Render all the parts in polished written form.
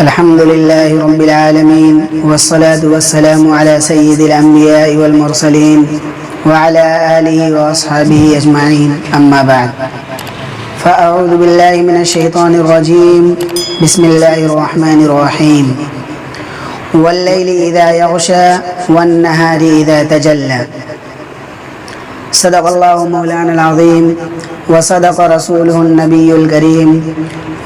الحمد لله رب العالمين والصلاة والسلام على سيد الأنبياء والمرسلين وعلى آله وأصحابه أجمعين أما بعد فأعوذ بالله من الشيطان الرجيم بسم الله الرحمن الرحيم والليل إذا يغشى والنهار إذا تجلى صدق الله مولانا العظيم وصدق رسوله النبي الكريم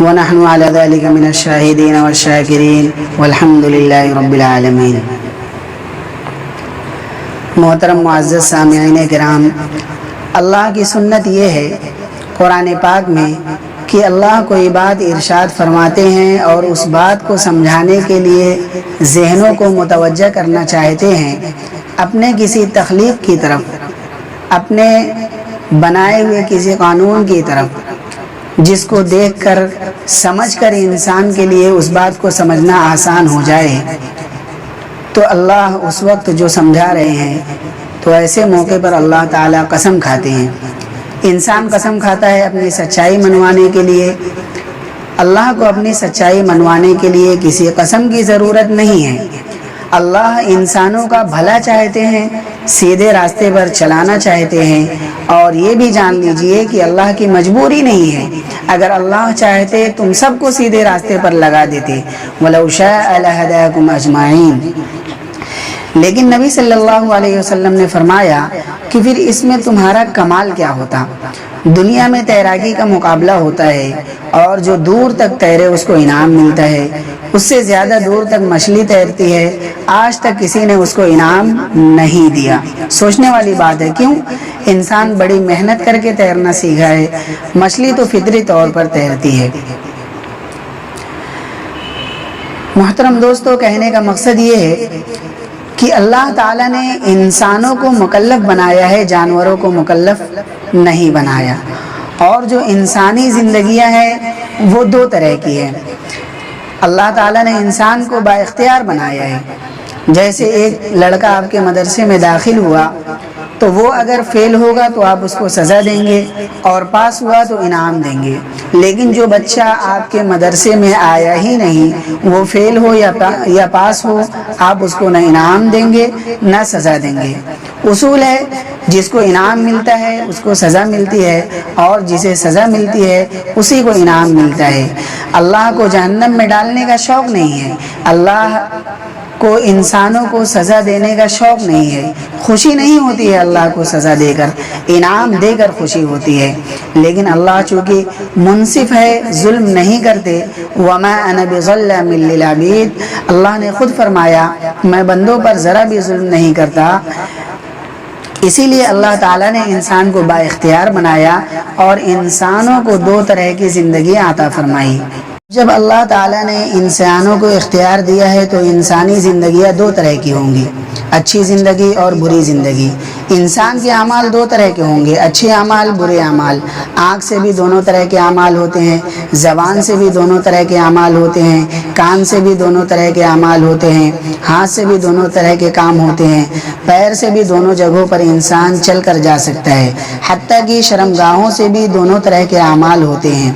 ونحن على ذلك من الشاهدين والشاكرين والحمد لله رب العالمين۔ محترم معزز سامعین کرام، اللہ کی سنت یہ ہے قرآن پاک میں کہ اللہ کوئی بات ارشاد فرماتے ہیں اور اس بات کو سمجھانے کے لیے ذہنوں کو متوجہ کرنا چاہتے ہیں اپنے کسی تخلیق کی طرف، اپنے بنائے ہوئے کسی قانون کی طرف، جس کو دیکھ کر سمجھ کر انسان کے لیے اس بات کو سمجھنا آسان ہو جائے، تو اللہ اس وقت جو سمجھا رہے ہیں تو ایسے موقع پر اللہ تعالیٰ قسم کھاتے ہیں۔ انسان قسم کھاتا ہے اپنی سچائی منوانے کے لیے۔ اللہ کو اپنی سچائی منوانے کے لیے کسی قسم کی ضرورت نہیں ہے۔ اللہ انسانوں کا بھلا چاہتے ہیں، سیدھے راستے پر چلانا چاہتے ہیں، اور یہ بھی جان لیجئے کہ اللہ کی مجبوری نہیں ہے۔ اگر اللہ چاہتے تم سب کو سیدھے راستے پر لگا دیتے، وَلَوْ شَاءَ لَهَدَاكُمْ أَجْمَعِينَ۔ لیکن نبی صلی اللہ علیہ وسلم نے فرمایا کہ پھر اس میں تمہارا کمال کیا ہوتا؟ دنیا میں تیراکی کا مقابلہ ہوتا ہے، اور جو دور تک تیرے اس کو انعام ملتا ہے، اس سے زیادہ دور تک مچھلی تیرتی ہے، آج تک کسی نے اس کو انعام نہیں دیا۔ سوچنے والی بات ہے، کیوں؟ انسان بڑی محنت کر کے تیرنا سیکھا ہے، مچھلی تو فطری طور پر تیرتی ہے۔ محترم دوستو، کہنے کا مقصد یہ ہے کہ اللہ تعالیٰ نے انسانوں کو مکلف بنایا ہے، جانوروں کو مکلف نہیں بنایا۔ اور جو انسانی زندگیاں ہیں وہ دو طرح کی ہیں۔ اللہ تعالیٰ نے انسان کو با اختیار بنایا ہے۔ جیسے ایک لڑکا آپ کے مدرسے میں داخل ہوا تو وہ اگر فیل ہوگا تو آپ اس کو سزا دیں گے، اور پاس ہوا تو انعام دیں گے۔ لیکن جو بچہ آپ کے مدرسے میں آیا ہی نہیں، وہ فیل ہو یا پاس ہو، آپ اس کو نہ انعام دیں گے نہ سزا دیں گے۔ اصول ہے، جس کو انعام ملتا ہے اس کو سزا ملتی ہے، اور جسے سزا ملتی ہے اسی کو انعام ملتا ہے۔ اللہ کو جہنم میں ڈالنے کا شوق نہیں ہے، اللہ کو انسانوں کو سزا دینے کا شوق نہیں ہے۔ خوشی نہیں ہوتی ہے اللہ کو سزا دے کر، انعام دے کر خوشی ہوتی ہے۔ لیکن اللہ چونکہ منصف ہے، ظلم نہیں کرتے۔ وَمَا أَنَا بِظَلَّامٍ لِّلْعَبِيدِ، اللہ نے خود فرمایا میں بندوں پر ذرا بھی ظلم نہیں کرتا۔ اسی لیے اللہ تعالیٰ نے انسان کو با اختیار بنایا اور انسانوں کو دو طرح کی زندگی عطا فرمائی۔ جب اللہ تعالیٰ نے انسانوں کو اختیار دیا ہے تو انسانی زندگیاں دو طرح کی ہوں گی، اچھی زندگی اور بری زندگی۔ انسان کے اعمال دو طرح کے ہوں گے، اچھے اعمال، برے اعمال۔ آنکھ سے بھی دونوں طرح کے اعمال ہوتے ہیں، زبان سے بھی دونوں طرح کے اعمال ہوتے ہیں، کان سے بھی دونوں طرح کے اعمال ہوتے ہیں، ہاتھ سے بھی دونوں طرح کے کام ہوتے ہیں، پیر سے بھی دونوں جگہوں پر انسان چل کر جا سکتا ہے، حتیٰ کہ شرمگاہوں سے بھی دونوں طرح کے اعمال ہوتے ہیں۔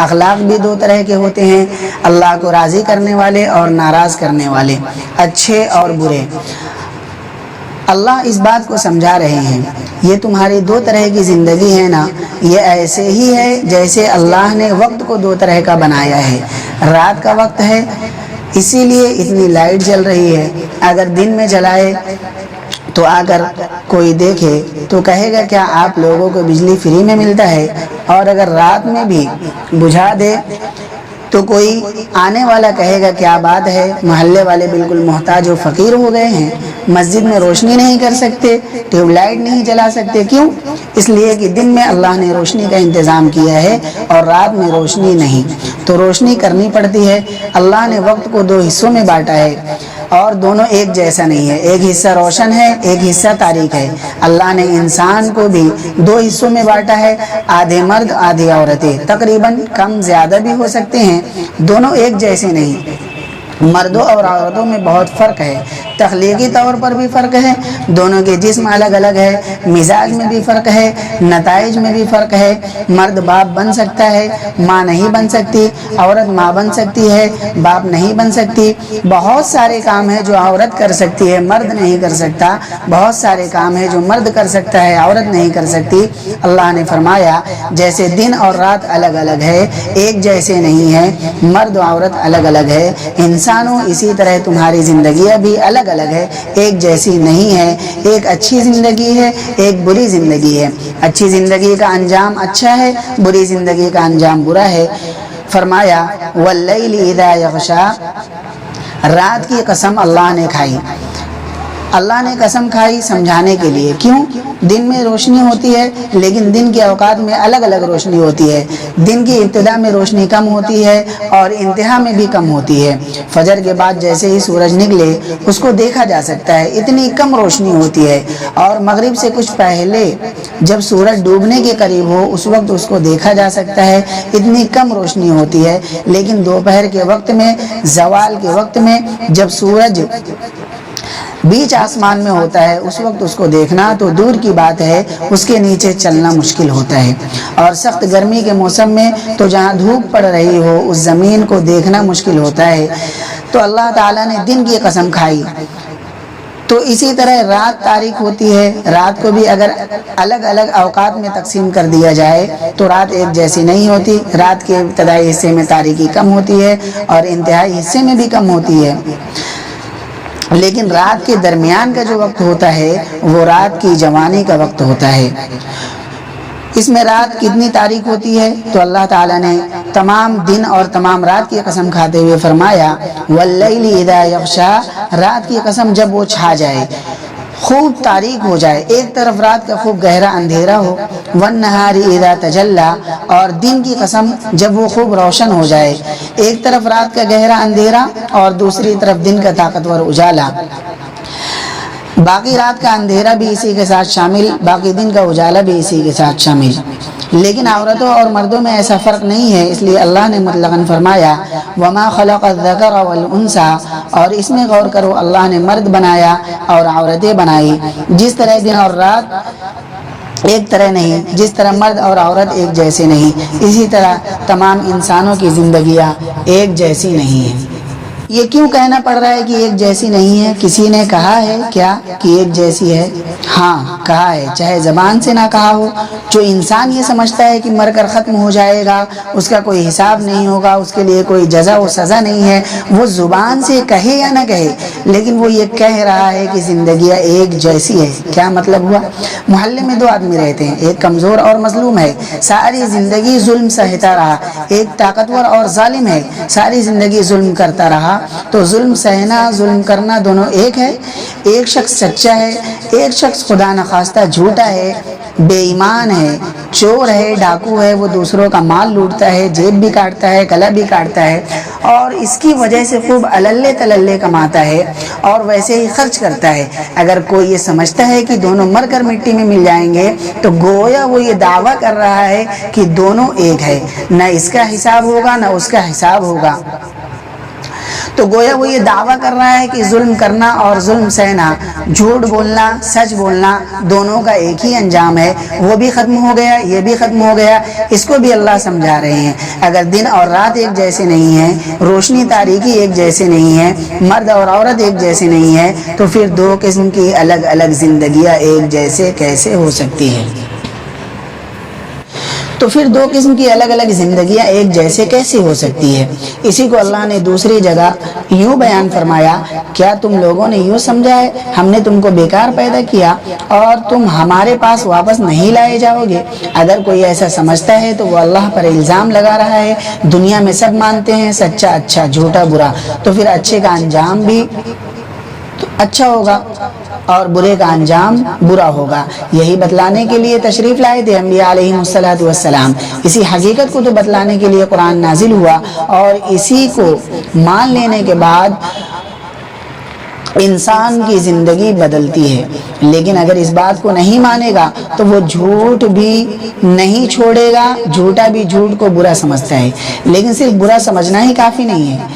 اخلاق بھی دو طرح کے ہوتے ہیں، اللہ کو راضی کرنے والے اور ناراض کرنے والے، اچھے اور برے۔ اللہ اس بات کو سمجھا رہے ہیں، یہ تمہاری دو طرح کی زندگی ہے نا، یہ ایسے ہی ہے جیسے اللہ نے وقت کو دو طرح کا بنایا ہے۔ رات کا وقت ہے، اسی لیے اتنی لائٹ جل رہی ہے۔ اگر دن میں جلائے تو اگر کوئی دیکھے تو کہے گا کیا آپ لوگوں کو بجلی فری میں ملتا ہے؟ اور اگر رات میں بھی بجھا دے تو کوئی آنے والا کہے گا کیا بات ہے، محلے والے بالکل محتاج و فقیر ہو گئے ہیں، مسجد میں روشنی نہیں کر سکتے، ٹیوب لائٹ نہیں جلا سکتے۔ کیوں؟ اس لیے کہ دن میں اللہ نے روشنی کا انتظام کیا ہے اور رات میں روشنی نہیں، تو روشنی کرنی پڑتی ہے۔ اللہ نے وقت کو دو حصوں میں بانٹا ہے، اور دونوں ایک جیسا نہیں ہے، ایک حصہ روشن ہے، ایک حصہ تاریک ہے۔ اللہ نے انسان کو بھی دو حصوں میں بانٹا ہے، آدھے مرد آدھی عورتیں، تقریباً کم زیادہ بھی ہو سکتے ہیں، دونوں ایک جیسے نہیں۔ مردوں اور عورتوں میں بہت فرق ہے، تخلیقی طور پر بھی فرق ہے، دونوں کے جسم الگ الگ ہے، مزاج میں بھی فرق ہے، نتائج میں بھی فرق ہے۔ مرد باپ بن سکتا ہے، ماں نہیں بن سکتی، عورت ماں بن سکتی ہے، باپ نہیں بن سکتی۔ بہت سارے کام ہیں جو عورت کر سکتی ہے، مرد نہیں کر سکتا، بہت سارے کام ہیں جو مرد کر سکتا ہے، عورت نہیں کر سکتی۔ اللہ نے فرمایا جیسے دن اور رات الگ الگ ہے، ایک جیسے نہیں ہے، مرد و عورت الگ الگ ہے، انسانوں اسی طرح تمہاری زندگیاں بھی الگ الگ ہے، ایک جیسی نہیں ہے۔ ایک اچھی زندگی ہے، ایک بری زندگی ہے، اچھی زندگی کا انجام اچھا ہے، بری زندگی کا انجام برا ہے۔ فرمایا واللیل اذا یغشا، رات کی قسم اللہ نے کھائی۔ اللہ نے قسم کھائی سمجھانے کے لیے، کیوں؟ دن میں روشنی ہوتی ہے لیکن دن کے اوقات میں الگ الگ روشنی ہوتی ہے۔ دن کی ابتدا میں روشنی کم ہوتی ہے اور انتہا میں بھی کم ہوتی ہے۔ فجر کے بعد جیسے ہی سورج نکلے اس کو دیکھا جا سکتا ہے، اتنی کم روشنی ہوتی ہے، اور مغرب سے کچھ پہلے جب سورج ڈوبنے کے قریب ہو اس وقت اس کو دیکھا جا سکتا ہے، اتنی کم روشنی ہوتی ہے۔ لیکن دوپہر کے وقت میں، زوال کے وقت میں، جب سورج بیچ آسمان میں ہوتا ہے اس وقت اس کو دیکھنا تو دور کی بات ہے، اس کے نیچے چلنا مشکل ہوتا ہے۔ اور سخت گرمی کے موسم میں تو جہاں دھوپ پڑ رہی ہو اس زمین کو دیکھنا مشکل ہوتا ہے۔ تو اللہ تعالیٰ نے دن کی قسم کھائی۔ تو اسی طرح رات تاریک ہوتی ہے، رات کو بھی اگر الگ الگ اوقات میں تقسیم کر دیا جائے تو رات ایک جیسی نہیں ہوتی۔ رات کے ابتدائی حصے میں تاریکی کم ہوتی ہے اور انتہائی حصے میں بھی کم ہوتی ہے، لیکن رات کے درمیان کا جو وقت ہوتا ہے وہ رات کی جوانی کا وقت ہوتا ہے۔ اس میں رات کتنی تاریک ہوتی ہے تو اللہ تعالیٰ نے تمام دن اور تمام رات کی قسم کھاتے ہوئے فرمایا واللیل اذا یغشا، رات کی قسم جب وہ چھا جائے، خوب تاریک ہو جائے، ایک طرف رات کا خوب گہرا اندھیرا ہو، والنہار اذا تجلی، اور دن کی قسم جب وہ خوب روشن ہو جائے، ایک طرف رات کا گہرا اندھیرا اور دوسری طرف دن کا طاقتور اجالا، باقی رات کا اندھیرا بھی اسی کے ساتھ شامل، باقی دن کا اجالا بھی اسی کے ساتھ شامل۔ لیکن عورتوں اور مردوں میں ایسا فرق نہیں ہے، اس لیے اللہ نے مطلقاً فرمایا وما خلق الذکر والانثی، اور اس میں غور کرو اللہ نے مرد بنایا اور عورتیں بنائی۔ جس طرح دن اور رات ایک طرح نہیں، جس طرح مرد اور عورت ایک جیسے نہیں، اسی طرح تمام انسانوں کی زندگیاں ایک جیسی نہیں ہیں۔ یہ کیوں کہنا پڑ رہا ہے کہ ایک جیسی نہیں ہے؟ کسی نے کہا ہے کیا کہ ایک جیسی ہے؟ ہاں کہا ہے، چاہے زبان سے نہ کہا ہو۔ جو انسان یہ سمجھتا ہے کہ مر کر ختم ہو جائے گا، اس کا کوئی حساب نہیں ہوگا، اس کے لیے کوئی جزا و سزا نہیں ہے، وہ زبان سے کہے یا نہ کہے لیکن وہ یہ کہہ رہا ہے کہ زندگیاں ایک جیسی ہے۔ کیا مطلب ہوا؟ محلے میں دو آدمی رہتے ہیں، ایک کمزور اور مظلوم ہے، ساری زندگی ظلم سہتا رہا، ایک طاقتور اور ظالم ہے، ساری زندگی ظلم کرتا رہا۔ تو ظلم سہنا، ظلم کرنا دونوں ایک ہے؟ ایک شخص سچا ہے، ایک شخص خدا نخواستہ جھوٹا ہے، بے ایمان ہے، چور ہے، ڈاکو ہے، وہ دوسروں کا مال لوٹتا ہے، جیب بھی کاٹتا ہے، گلا بھی کاٹتا ہے، اور اس کی وجہ سے خوب اللے تللے کماتا ہے اور ویسے ہی خرچ کرتا ہے۔ اگر کوئی یہ سمجھتا ہے کہ دونوں مر کر مٹی میں مل جائیں گے تو گویا وہ یہ دعویٰ کر رہا ہے کہ دونوں ایک ہے، نہ اس کا حساب ہوگا نہ اس کا حساب ہوگا۔ تو گویا وہ یہ دعویٰ کر رہا ہے کہ ظلم کرنا اور ظلم سہنا، جھوٹ بولنا، سچ بولنا، دونوں کا ایک ہی انجام ہے، وہ بھی ختم ہو گیا، یہ بھی ختم ہو گیا۔ اس کو بھی اللہ سمجھا رہے ہیں، اگر دن اور رات ایک جیسے نہیں ہیں، روشنی تاریکی ایک جیسے نہیں ہے، مرد اور عورت ایک جیسے نہیں ہے، تو پھر دو قسم کی الگ الگ زندگیاں ایک جیسے کیسے ہو سکتی ہیں؟ تو پھر دو قسم کی الگ الگ زندگیاں ایک جیسے کیسے ہو سکتی ہے؟ اسی کو اللہ نے دوسری جگہ یوں بیان فرمایا، کیا تم لوگوں نے یوں سمجھا ہے ہم نے تم کو بیکار پیدا کیا اور تم ہمارے پاس واپس نہیں لائے جاؤ گے؟ اگر کوئی ایسا سمجھتا ہے تو وہ اللہ پر الزام لگا رہا ہے۔ دنیا میں سب مانتے ہیں سچا اچھا، جھوٹا برا، تو پھر اچھے کا انجام بھی اچھا ہوگا اور برے کا انجام برا ہوگا۔ یہی بتلانے کے لیے تشریف لائے تھے انبیاء علیہم السلام۔ اسی حقیقت کو تو بتلانے کے لیے قرآن نازل ہوا، اور اسی کو مان لینے کے بعد انسان کی زندگی بدلتی ہے۔ لیکن اگر اس بات کو نہیں مانے گا تو وہ جھوٹ بھی نہیں چھوڑے گا، جھوٹا بھی جھوٹ کو برا سمجھتا ہے۔ لیکن صرف برا سمجھنا ہی کافی نہیں ہے،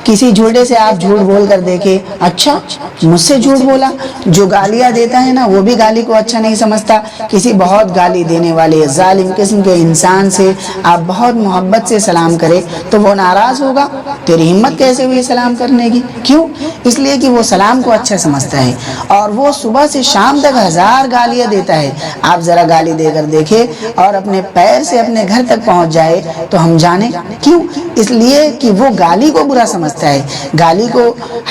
کسی جھوٹے سے آپ جھوٹ بول کر دیکھیں، اچھا مجھ سے جھوٹ بولا۔ جو گالیاں دیتا ہے نا وہ بھی گالی کو اچھا نہیں سمجھتا۔ کسی بہت گالی دینے والے ظالم قسم کے انسان سے آپ بہت محبت سے سلام کرے تو وہ ناراض ہوگا، تیری ہمت کیسے ہوئی سلام کرنے کی؟ کیوں؟ اس لیے کہ وہ سلام کو اچھا سمجھتا ہے، اور وہ صبح سے شام تک 1000 گالیاں دیتا ہے۔ آپ ذرا گالی دے کر دیکھیں اور اپنے پیر سے اپنے گھر تک پہنچ جائے تو ہم جانیں کیوں؟ اس لیے کہ وہ گالی کو برا سمجھتا ہے، گالی کو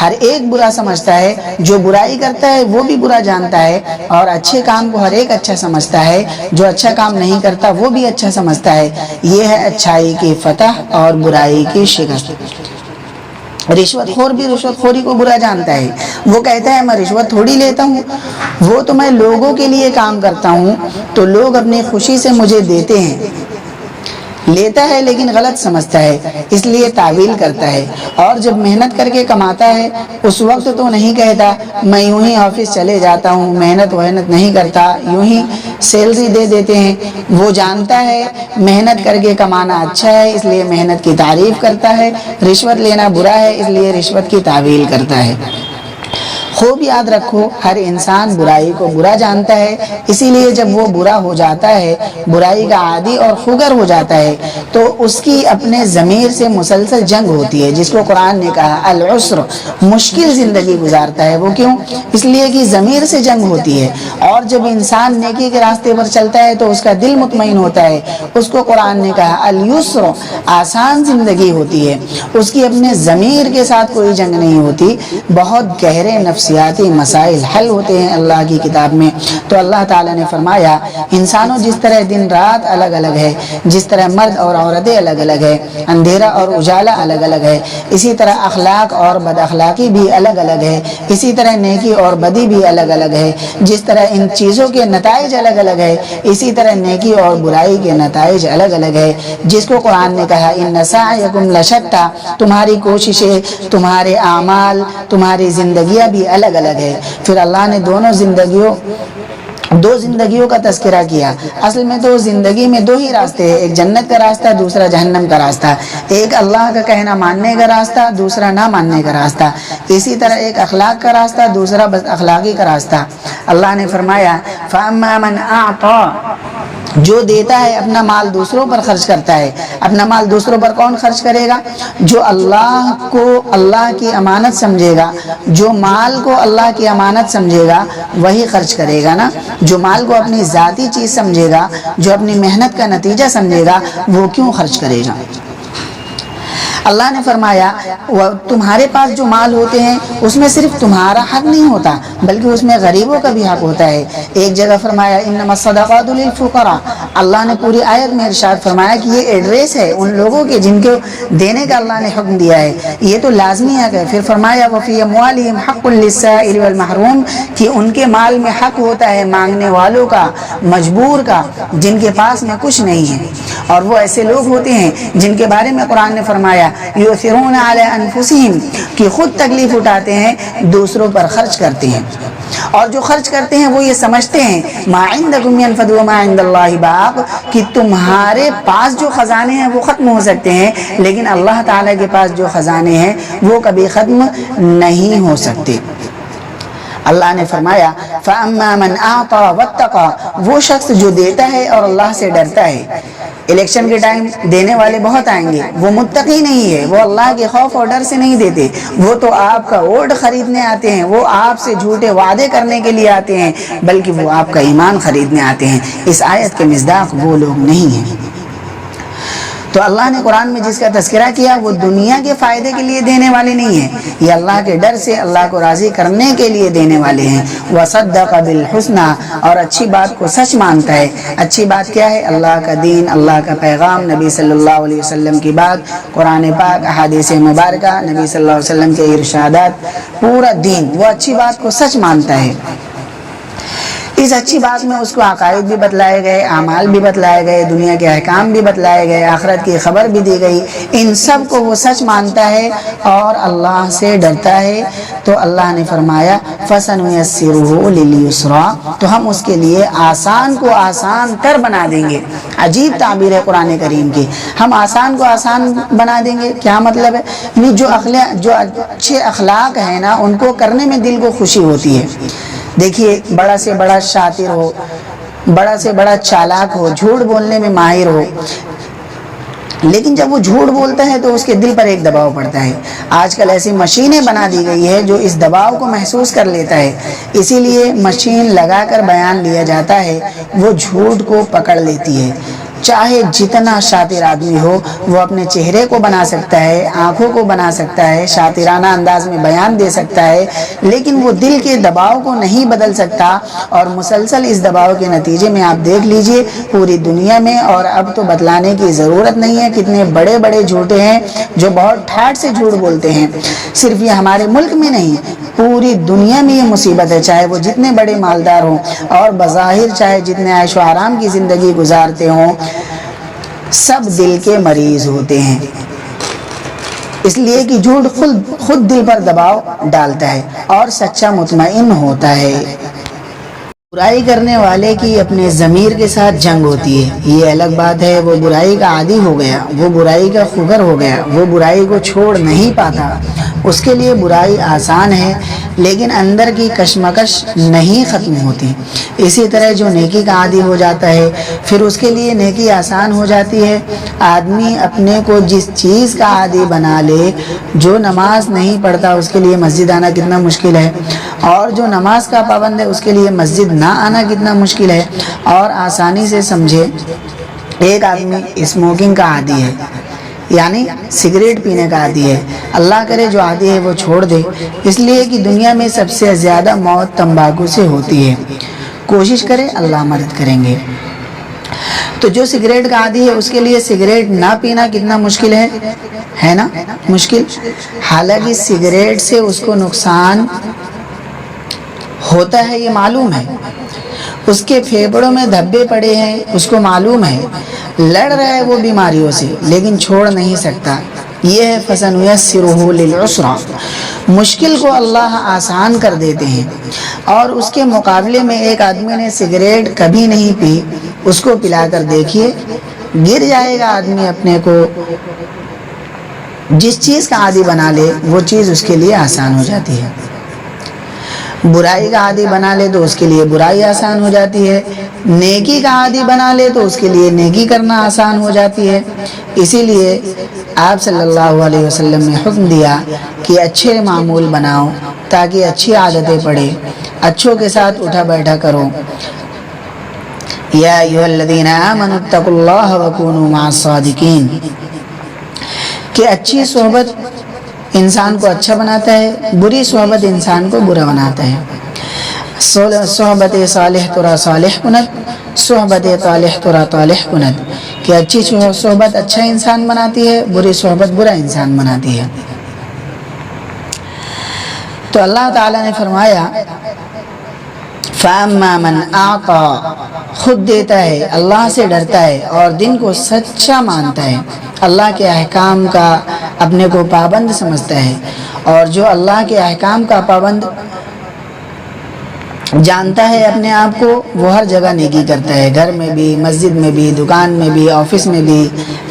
ہر ایک برا سمجھتا ہے، جو برائی کرتا ہے وہ بھی برا جانتا ہے، اور اچھے کام کو ہر ایک اچھا سمجھتا ہے، جو اچھا کام نہیں کرتا وہ بھی اچھا سمجھتا ہے۔ یہ ہے اچھائی کی فتح اور برائی کی شکست۔ رشوت خور بھی رشوت خوری کو برا جانتا ہے، وہ کہتا ہے میں رشوت تھوڑی لیتا ہوں، وہ تو میں لوگوں کے لیے کام کرتا ہوں تو لوگ اپنی خوشی سے مجھے دیتے ہیں۔ لیتا ہے لیکن غلط سمجھتا ہے، اس لیے تعویل کرتا ہے، اور جب محنت کر کے کماتا ہے اس وقت تو نہیں کہتا میں یوں ہی آفس چلے جاتا ہوں، محنت نہیں کرتا، یوں ہی سیلری دے دیتے ہیں۔ وہ جانتا ہے محنت کر کے کمانا اچھا ہے، اس لیے محنت کی تعریف کرتا ہے، رشوت لینا برا ہے اس لیے رشوت کی تعویل کرتا ہے۔ خوب یاد رکھو، ہر انسان برائی کو برا جانتا ہے، اسی لیے جب وہ برا ہو جاتا ہے، برائی کا عادی اور خوگر ہو جاتا ہے، تو اس کی اپنے ضمیر سے مسلسل جنگ ہوتی ہے، جس کو قرآن نے کہا العسر، مشکل زندگی گزارتا ہے۔ وہ کیوں؟ اس لیے کہ ضمیر سے جنگ ہوتی ہے، اور جب انسان نیکی کے راستے پر چلتا ہے تو اس کا دل مطمئن ہوتا ہے، اس کو قرآن نے کہا الیسر، آسان زندگی ہوتی ہے، اس کی اپنے ضمیر کے ساتھ کوئی جنگ نہیں ہوتی۔ بہت گہرے نفسیاتی مسائل حل ہوتے ہیں اللہ کی کتاب میں۔ تو اللہ تعالیٰ نے فرمایا انسانوں جس طرح دن رات الگ الگ ہے، جس طرح مرد اور عورتیں الگ الگ ہے، اندھیرا اور اجالا الگ الگ ہے، اسی طرح اخلاق اور بد اخلاقی بھی الگ الگ ہے، اسی طرح نیکی اور بدی بھی الگ الگ ہے۔ جس طرح ان چیزوں کے نتائج الگ الگ ہے، اسی طرح نیکی اور برائی کے نتائج الگ الگ ہے، جس کو قرآن نے کہا ان سعیکم لشتی، تمہاری کوششیں، تمہارے اعمال، تمہاری زندگیاں بھی الگ الگ ہے۔ پھر اللہ نے دو زندگیوں کا تذکرہ کیا۔ اصل میں تو زندگی میں دو ہی راستے ہیں، ایک جنت کا راستہ، دوسرا جہنم کا راستہ، ایک اللہ کا کہنا ماننے کا راستہ، دوسرا نہ ماننے کا راستہ، اسی طرح ایک اخلاق کا راستہ، دوسرا بد اخلاقی کا راستہ۔ اللہ نے فرمایا فَأَمَّا مَنْ أَعْطَى، جو دیتا ہے اپنا مال دوسروں پر خرچ کرتا ہے۔ اپنا مال دوسروں پر کون خرچ کرے گا؟ جو اللہ کو اللہ کی امانت سمجھے گا، جو مال کو اللہ کی امانت سمجھے گا وہی خرچ کرے گا نا۔ جو مال کو اپنی ذاتی چیز سمجھے گا، جو اپنی محنت کا نتیجہ سمجھے گا، وہ کیوں خرچ کرے گا؟ اللہ نے فرمایا تمہارے پاس جو مال ہوتے ہیں اس میں صرف تمہارا حق نہیں ہوتا بلکہ اس میں غریبوں کا بھی حق ہوتا ہے۔ ایک جگہ فرمایا انما الصدقات للفقراء، اللہ نے پوری آیت میں ارشاد فرمایا کہ یہ ایڈریس ہے ان لوگوں کے جن کو دینے کا اللہ نے حکم دیا ہے، یہ تو لازمی حق ہے۔ پھر فرمایا وفی اموالہم حق للسائل والمحروم، کہ ان کے مال میں حق ہوتا ہے مانگنے والوں کا، مجبور کا، جن کے پاس میں کچھ نہیں ہے۔ اور وہ ایسے لوگ ہوتے ہیں جن کے بارے میں قرآن نے فرمایا یؤثرون علی انفسہم، کہ خود تکلیف اٹھاتے ہیں، دوسروں پر خرچ کرتے ہیں، اور جو خرچ کرتے ہیں وہ یہ سمجھتے ہیں ما عندکم ینفد وما عند اللہ باق، کہ تمہارے پاس جو خزانے ہیں وہ ختم ہو سکتے ہیں لیکن اللہ تعالیٰ کے پاس جو خزانے ہیں وہ کبھی ختم نہیں ہو سکتے۔ اللہ نے فرمایا فَأَمَّا مَنْ أَعْطَى وَاتَّقَى، وہ شخص جو دیتا ہے اور اللہ سے ڈرتا ہے۔ الیکشن کے ٹائم دینے والے بہت آئیں گے، وہ متقی نہیں ہے، وہ اللہ کے خوف اور ڈر سے نہیں دیتے، وہ تو آپ کا ووٹ خریدنے آتے ہیں، وہ آپ سے جھوٹے وعدے کرنے کے لیے آتے ہیں، بلکہ وہ آپ کا ایمان خریدنے آتے ہیں۔ اس آیت کے مصداق وہ لوگ نہیں ہیں۔ تو اللہ نے قرآن میں جس کا تذکرہ کیا وہ دنیا کے فائدے کے لیے دینے والے نہیں ہیں، یہ اللہ کے ڈر سے اللہ کو راضی کرنے کے لیے دینے والے ہیں۔ وَصَدَّقَ بِالْحُسْنَى، اور اچھی بات کو سچ مانتا ہے۔ اچھی بات کیا ہے؟ اللہ کا دین، اللہ کا پیغام، نبی صلی اللہ علیہ وسلم کی بات، قرآن پاک، احادیث مبارکہ، نبی صلی اللہ علیہ وسلم کے ارشادات، پورا دین، وہ اچھی بات کو سچ مانتا ہے۔ اس اچھی بات میں اس کو عقائد بھی بتلائے گئے، اعمال بھی بتلائے گئے، دنیا کے احکام بھی بتلائے گئے، آخرت کی خبر بھی دی گئی، ان سب کو وہ سچ مانتا ہے اور اللہ سے ڈرتا ہے، تو اللہ نے فرمایا فَسَنُيَسِّرُهُ لِلْيُسْرَىٰ، تو ہم اس کے لیے آسان کو آسان تر بنا دیں گے۔ عجیب تعبیر ہے قرآن کریم کی، ہم آسان کو آسان بنا دیں گے، کیا مطلب ہے؟ یعنی جو اچھے اخلاق ہیں نا، ان کو کرنے میں دل کو خوشی ہوتی ہے۔ دیکھیے، بڑا سے بڑا شاطر ہو، بڑا سے بڑا چالاک ہو، جھوٹ بولنے میں ماہر ہو، لیکن جب وہ جھوٹ بولتا ہے تو اس کے دل پر ایک دباؤ پڑتا ہے۔ آج کل ایسی مشینیں بنا دی گئی ہے جو اس دباؤ کو محسوس کر لیتا ہے، اسی لیے مشین لگا کر بیان لیا جاتا ہے، وہ جھوٹ کو پکڑ لیتی ہے۔ چاہے جتنا شاطر آدمی ہو، وہ اپنے چہرے کو بنا سکتا ہے، آنکھوں کو بنا سکتا ہے، شاطرانہ انداز میں بیان دے سکتا ہے، لیکن وہ دل کے دباؤ کو نہیں بدل سکتا، اور مسلسل اس دباؤ کے نتیجے میں آپ دیکھ لیجئے پوری دنیا میں، اور اب تو بتلانے کی ضرورت نہیں ہے، کتنے بڑے بڑے جھوٹے ہیں جو بہت ٹھاٹ سے جھوٹ بولتے ہیں۔ صرف یہ ہمارے ملک میں نہیں، پوری دنیا میں یہ مصیبت ہے، چاہے وہ جتنے بڑے مالدار ہوں اور بظاہر چاہے جتنے عیش و آرام کی زندگی گزارتے ہوں، سب دل کے مریض ہوتے ہیں، اس لیے کہ جھوٹ خود دل پر دباؤ ڈالتا ہے اور سچا مطمئن ہوتا ہے۔ برائی کرنے والے کی اپنے ضمیر کے ساتھ جنگ ہوتی ہے، یہ الگ بات ہے، وہ برائی کا عادی ہو گیا، وہ برائی کا خوگر ہو گیا، وہ برائی کو چھوڑ نہیں پاتا، اس کے لیے برائی آسان ہے لیکن اندر کی کشمکش نہیں ختم ہوتی۔ اسی طرح جو نیکی کا عادی ہو جاتا ہے پھر اس کے لیے نیکی آسان ہو جاتی ہے۔ آدمی اپنے کو جس چیز کا عادی بنا لے، جو نماز نہیں پڑھتا اس کے لیے مسجد آنا کتنا مشکل ہے، اور جو نماز کا پابند ہے اس کے لیے مسجد نہ آنا کتنا مشکل ہے۔ اور آسانی سے سمجھے، ایک آدمی اسموکنگ کا عادی ہے، یعنی سگریٹ پینے کا عادی ہے، اللہ کرے جو عادی ہے وہ چھوڑ دے، اس لیے کہ دنیا میں سب سے زیادہ موت تمباکو سے ہوتی ہے۔ کوشش کرے، اللہ مدد کریں گے۔ تو جو سگریٹ کا عادی ہے اس کے لیے سگریٹ نہ پینا کتنا مشکل ہے نا؟ مشکل، حالانکہ سگریٹ سے اس کو نقصان ہوتا ہے یہ معلوم ہے، اس کے پھیپڑوں میں دھبے پڑے ہیں اس کو معلوم ہے، لڑ رہا ہے وہ بیماریوں سے لیکن چھوڑ نہیں سکتا۔ یہ ہے فَسَنُيَسِّرُهُ لِلْعُسْرَىٰ، مشکل کو اللہ آسان کر دیتے ہیں۔ اور اس کے مقابلے میں ایک آدمی نے سگریٹ کبھی نہیں پی، اس کو پلا کر دیکھیے، گر جائے گا آدمی اپنے کو۔ جس چیز کا عادی بنا لے وہ چیز اس کے لیے آسان ہو جاتی ہے۔ برائی کا عادی بنا لے تو اس کے لیے برائی آسان ہو جاتی ہے، نیکی کا عادی بنا لے تو اس کے لیے نیکی کرنا آسان ہو جاتی ہے۔ اسی لیے آپ صلی اللہ علیہ وسلم نے حکم دیا کہ اچھے معمول بناؤ تاکہ اچھی عادتیں پڑے، اچھوں کے ساتھ اٹھا بیٹھا کرو۔ یا ایھا الذین آمنوا اتقوا اللہ وکونوا مع الصادقین، کہ اچھی صحبت انسان کو اچھا بناتا ہے، بری صحبت انسان کو برا بناتا ہے۔ صحبت صالح ترا صالح کند، صحبت طالح ترا طالح کند، کہ اچھی صحبت اچھا انسان بناتی ہے، بری صحبت برا انسان بناتی ہے۔ تو اللہ تعالیٰ نے فرمایا فَأَمَّا مَنْ أَعْطَىٰ، خود دیتا ہے، اللہ سے ڈرتا ہے اور دن کو سچا مانتا ہے، اللہ کے احکام کا اپنے کو پابند سمجھتا ہے، اور جو اللہ کے احکام کا پابند جانتا ہے اپنے آپ کو، وہ ہر جگہ نیکی کرتا ہے، گھر میں بھی، مسجد میں بھی، دکان میں بھی، آفس میں بھی۔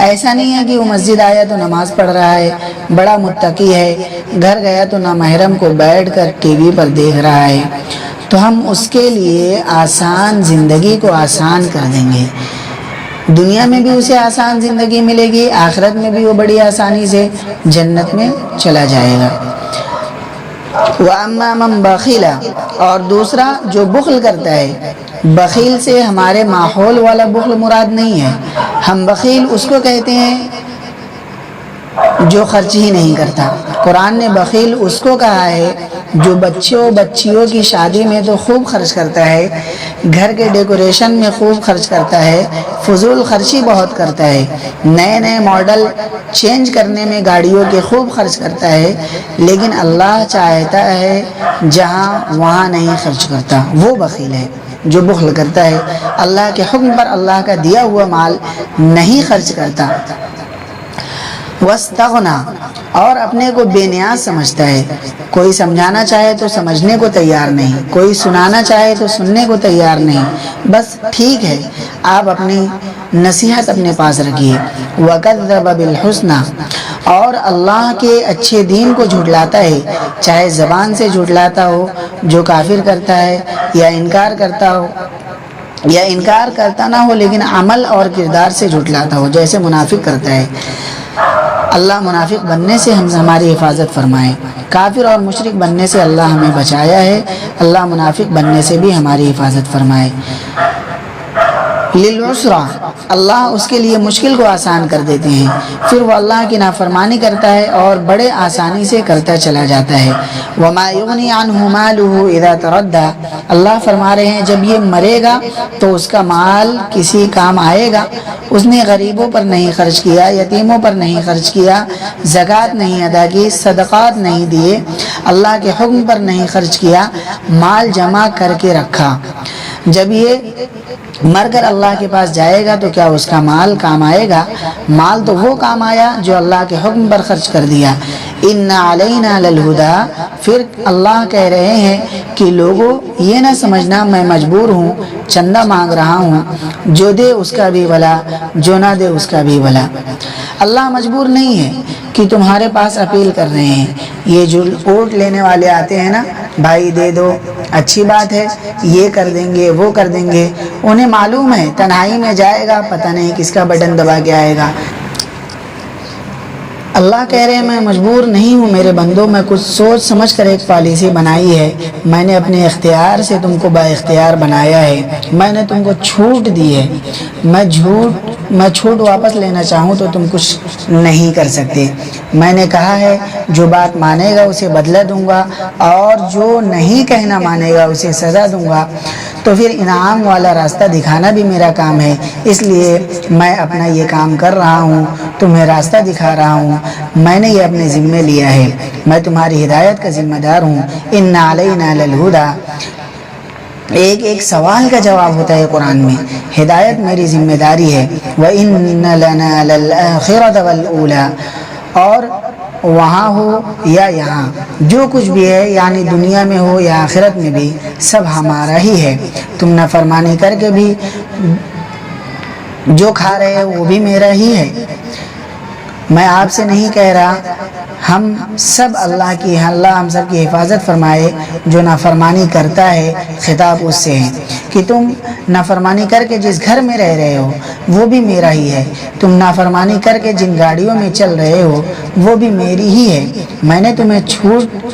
ایسا نہیں ہے کہ وہ مسجد آیا تو نماز پڑھ رہا ہے، بڑا متقی ہے، گھر گیا تو نامحرم کو بیٹھ کر ٹی وی پر دیکھ رہا ہے۔ تو ہم اس کے لیے آسان زندگی کو آسان کر دیں گے، دنیا میں بھی اسے آسان زندگی ملے گی، آخرت میں بھی وہ بڑی آسانی سے جنت میں چلا جائے گا۔ وَأَمَّا مَنْ بَخِلَ، اور دوسرا جو بخل کرتا ہے، بخیل سے ہمارے ماحول والا بخل مراد نہیں ہے، ہم بخیل اس کو کہتے ہیں جو خرچ ہی نہیں کرتا۔ قرآن نے بخیل اس کو کہا ہے جو بچیوں کی شادی میں تو خوب خرچ کرتا ہے، گھر کے ڈیکوریشن میں خوب خرچ کرتا ہے، فضول خرچی بہت کرتا ہے، نئے نئے ماڈل چینج کرنے میں گاڑیوں کے خوب خرچ کرتا ہے، لیکن اللہ چاہتا ہے جہاں وہاں نہیں خرچ کرتا، وہ بخیل ہے۔ جو بخل کرتا ہے، اللہ کے حکم پر اللہ کا دیا ہوا مال نہیں خرچ کرتا، واستغنا اور اپنے کو بے نیاز سمجھتا ہے، کوئی سمجھانا چاہے تو سمجھنے کو تیار نہیں، کوئی سنانا چاہے تو سننے کو تیار نہیں، بس ٹھیک ہے آپ اپنی نصیحت اپنے پاس رکھیے۔ وَكَذَّبَ بِالْحُسْنَى اور اللہ کے اچھے دین کو جھٹلاتا ہے، چاہے زبان سے جھٹلاتا ہو جو کافر کرتا ہے، یا انکار کرتا نہ ہو لیکن عمل اور کردار سے جھٹلاتا ہو، جیسے منافق کرتا ہے۔ اللہ منافق بننے سے ہماری حفاظت فرمائے، کافر اور مشرک بننے سے اللہ ہمیں بچایا ہے، اللہ منافق بننے سے بھی ہماری حفاظت فرمائے۔ للعسرا اللہ اس کے لیے مشکل کو آسان کر دیتے ہیں، پھر وہ اللہ کی نافرمانی کرتا ہے اور بڑے آسانی سے کرتا چلا جاتا ہے۔ وما یغنی عنہ مالہ اذا تردى اللہ فرما رہے ہیں جب یہ مرے گا تو اس کا مال کسی کام آئے گا، اس نے غریبوں پر نہیں خرچ کیا، یتیموں پر نہیں خرچ کیا، زکوٰۃ نہیں ادا کی، صدقات نہیں دیے، اللہ کے حکم پر نہیں خرچ کیا، مال جمع کر کے رکھا، جب یہ مر کر اللہ کے پاس جائے گا تو کیا اس کا مال کام آئے گا؟ مال تو وہ کام آیا جو اللہ کے حکم پر خرچ کر دیا۔ ان علینا للہدی پھر اللہ کہہ رہے ہیں کہ لوگوں یہ نہ سمجھنا میں مجبور ہوں، چندہ مانگ رہا ہوں، جو دے اس کا بھی بھلا، جو نہ دے اس کا بھی بھلا۔ اللہ مجبور نہیں ہے کہ تمہارے پاس اپیل کر رہے ہیں۔ یہ جو ووٹ لینے والے آتے ہیں نا، بھائی دے دو، اچھی بات ہے، یہ کر دیں گے وہ کر دیں گے، انہیں معلوم ہے تنہائی میں جائے گا، پتہ نہیں کس کا بٹن دبا کے آئے گا۔ اللہ کہہ رہے ہیں میں مجبور نہیں ہوں میرے بندوں، میں کچھ سوچ سمجھ کر ایک پالیسی بنائی ہے، میں نے اپنے اختیار سے تم کو با اختیار بنایا ہے، میں نے تم کو چھوٹ دی ہے، میں چھوٹ واپس لینا چاہوں تو تم کچھ نہیں کر سکتے۔ میں نے کہا ہے جو بات مانے گا اسے بدلہ دوں گا اور جو نہیں کہنا مانے گا اسے سزا دوں گا، تو پھر انعام والا راستہ دکھانا بھی میرا کام ہے، اس لیے میں اپنا یہ کام کر رہا ہوں، تمہیں راستہ دکھا رہا ہوں، میں نے یہ اپنے ذمے لیا ہے، میں تمہاری ہدایت کا ذمہ دار ہوں۔ ان علینا للہدی ایک سوال کا جواب ہوتا ہے قرآن میں، ہدایت میری ذمہ داری ہے۔ وَإِنَّ لَنَا لَلْآخِرَةَ وَالْأُولَى اور وہاں ہو یا یہاں جو کچھ بھی ہے، یعنی دنیا میں ہو یا آخرت میں بھی، سب ہمارا ہی ہے۔ تم نافرمانی کر کے بھی جو کھا رہے ہو وہ بھی میرا ہی ہے، میں آپ سے نہیں کہہ رہا، ہم سب اللہ ہم سب کی حفاظت فرمائے۔ جو نافرمانی کرتا ہے خطاب اس سے ہے کہ تم نافرمانی کر کے جس گھر میں رہ رہے ہو وہ بھی میرا ہی ہے، تم نافرمانی کر کے جن گاڑیوں میں چل رہے ہو وہ بھی میری ہی ہے، میں نے تمہیں چھوٹ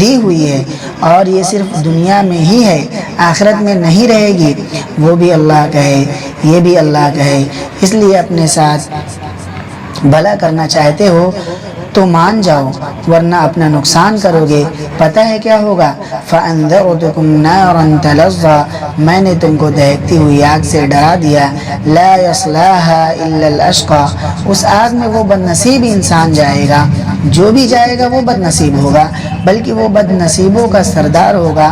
دی ہوئی ہے اور یہ صرف دنیا میں ہی ہے، آخرت میں نہیں رہے گی، وہ بھی اللہ کا ہے، یہ بھی اللہ کا ہے۔ اس لیے اپنے ساتھ بھلا کرنا چاہتے ہو تو مان جاؤ ورنہ اپنا نقصان کرو گے، پتہ ہے کیا ہوگا؟ فَأَنذَرْتُكُمْ نَارًا تَلَظَّىٰ میں نے تم کو دہکتی ہوئی آگ سے ڈرا دیا، لَا يَصْلَاهَا إِلَّا الْأَشْقَىٰ اس آگ میں وہ بد نصیب انسان جائے گا، جو بھی جائے گا وہ بد نصیب ہوگا، بلکہ وہ بد نصیبوں کا سردار ہوگا۔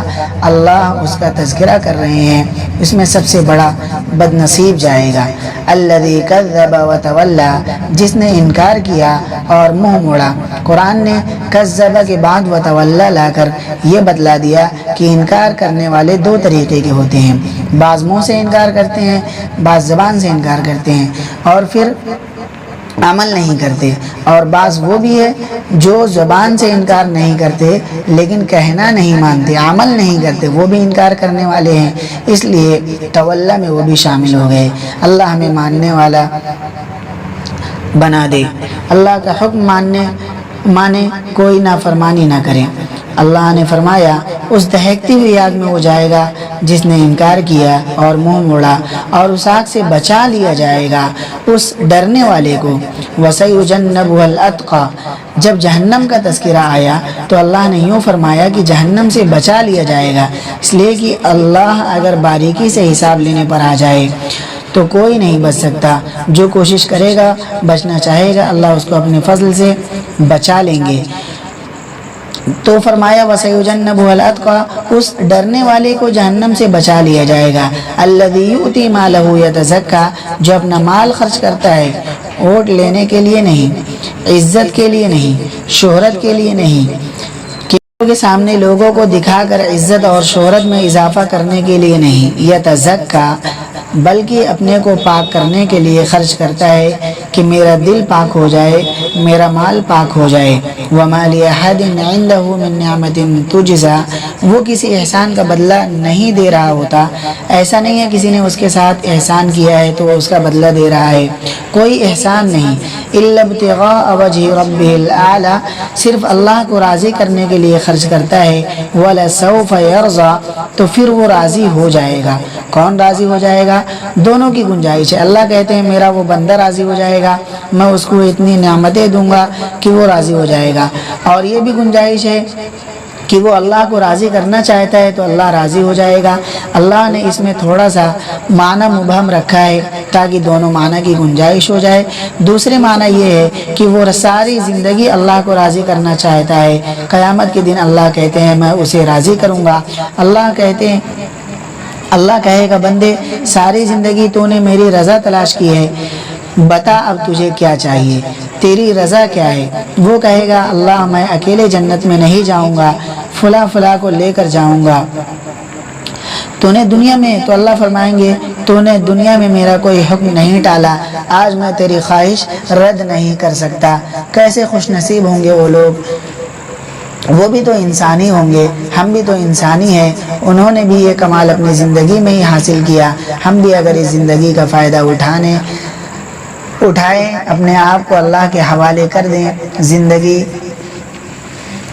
اللہ اس کا تذکرہ کر رہے ہیں، اس میں سب سے بڑا بد نصیب جائے گا۔ الذی کذب وتولی جس نے انکار کیا اور منہ موڑا۔ قرآن نے کذب کے بعد وتولی لا کر یہ بتلا دیا کہ انکار کرنے والے دو طریقے کے ہوتے ہیں، بعض منہ سے انکار کرتے ہیں، بعض زبان سے انکار کرتے ہیں اور پھر عمل نہیں کرتے، اور بعض وہ بھی ہے جو زبان سے انکار نہیں کرتے لیکن کہنا نہیں مانتے، عمل نہیں کرتے، وہ بھی انکار کرنے والے ہیں، اس لیے تولا میں وہ بھی شامل ہو گئے۔ اللہ ہمیں ماننے والا بنا دے، اللہ کا حکم مانے، کوئی نافرمانی نہ کرے۔ اللہ نے فرمایا اس دہکتی ہوئی آگ میں وہ جائے گا جس نے انکار کیا اور منہ موڑا، اور اس آگ سے بچا لیا جائے گا اس ڈرنے والے کو۔ وَسَيُجَنَّبُهَا الْأَتْقَىٰ جب جہنم کا تذکرہ آیا تو اللہ نے یوں فرمایا کہ جہنم سے بچا لیا جائے گا، اس لیے کہ اللہ اگر باریکی سے حساب لینے پر آ جائے تو کوئی نہیں بچ سکتا، جو کوشش کرے گا بچنا چاہے گا اللہ اس کو اپنے فضل سے بچا لیں گے۔ تو فرمایا وَسَيُجَنَّبُهَا الْأَتْقَى، اس ڈرنے والے کو جہنم سے بچا لیا جائے گا، الَّذِي يُؤْتِي مَالَهُ يَتَزَكَّى، جو اپنا مال خرچ کرتا ہے ووٹ لینے کے لیے نہیں، عزت کے لیے نہیں، شہرت کے لیے نہیں، کے سامنے لوگوں کو دکھا کر عزت اور شہرت میں اضافہ کرنے کے لیے نہیں، یتزکا، بلکہ اپنے کو پاک کرنے کے لیے خرچ کرتا ہے کہ میرا دل پاک ہو جائے، میرا مال پاک ہو جائے۔ وَمَا لِأَحَدٍ عِندَهُ مِن نِعْمَةٍ تُجْزَى، وہ کسی احسان کا بدلہ نہیں دے رہا ہوتا، ایسا نہیں ہے کسی نے اس کے ساتھ احسان کیا ہے تو وہ اس کا بدلہ دے رہا ہے، کوئی احسان نہیں، إِلَّا ابْتِغَاءَ وَجْهِ رَبِّهِ الْأَعْلَى، صرف اللہ کو راضی کرنے کے لیے خرچ کرتا ہے، وَلَسَوْفَ يَرْضَى، تو پھر وہ راضی ہو جائے گا۔ کون راضی ہو جائے گا؟ دونوں کی گنجائش ہے، اللہ کہتے ہیں میرا وہ بندہ راضی ہو جائے گا، میں اس کو اتنی نعمتیں دوں گا کہ وہ راضی ہو جائے گا، اور یہ بھی گنجائش ہے کہ وہ اللہ کو راضی کرنا چاہتا ہے تو اللہ راضی ہو جائے گا۔ اللہ نے اس میں تھوڑا سا معنی مبہم رکھا ہے تاکہ دونوں معنی کی گنجائش ہو جائے۔ دوسرے معنی یہ ہے کہ وہ ساری زندگی اللہ کو راضی کرنا چاہتا ہے، قیامت کے دن اللہ کہتے ہیں میں اسے راضی کروں گا۔ اللہ کہے گا بندے ساری زندگی تو نے میری رضا تلاش کی ہے، بتا اب تجھے کیا چاہیے، تیری رضا کیا ہے؟ وہ کہے گا اللہ میں اکیلے جنت میں نہیں جاؤں گا، فلاں فلاں کو لے کر جاؤں گا۔ تو نے دنیا میں، تو اللہ فرمائیں گے تو نے دنیا میں میرا کوئی حکم نہیں ٹالا، آج میں تیری خواہش رد نہیں کر سکتا۔ کیسے خوش نصیب ہوں گے وہ لوگ، وہ بھی تو انسانی ہوں گے، ہم بھی تو انسانی ہیں، انہوں نے بھی یہ کمال اپنی زندگی میں ہی حاصل کیا، ہم بھی اگر اس زندگی کا فائدہ اٹھائیں، اپنے آپ کو اللہ کے حوالے کر دیں، زندگی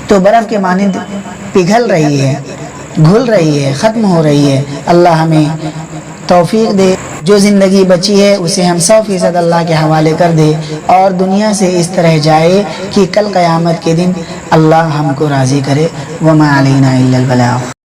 تو برف کے مانند پگھل رہی ہے، گھل رہی ہے، ختم ہو رہی ہے۔ اللہ ہمیں توفیق دے، جو زندگی بچی ہے اسے ہم 100% اللہ کے حوالے کر دے اور دنیا سے اس طرح جائے کہ کل قیامت کے دن اللہ ہم کو راضی کرے۔ وَمَا عَلَيْنَا إِلَّا الْبَلَاغُ۔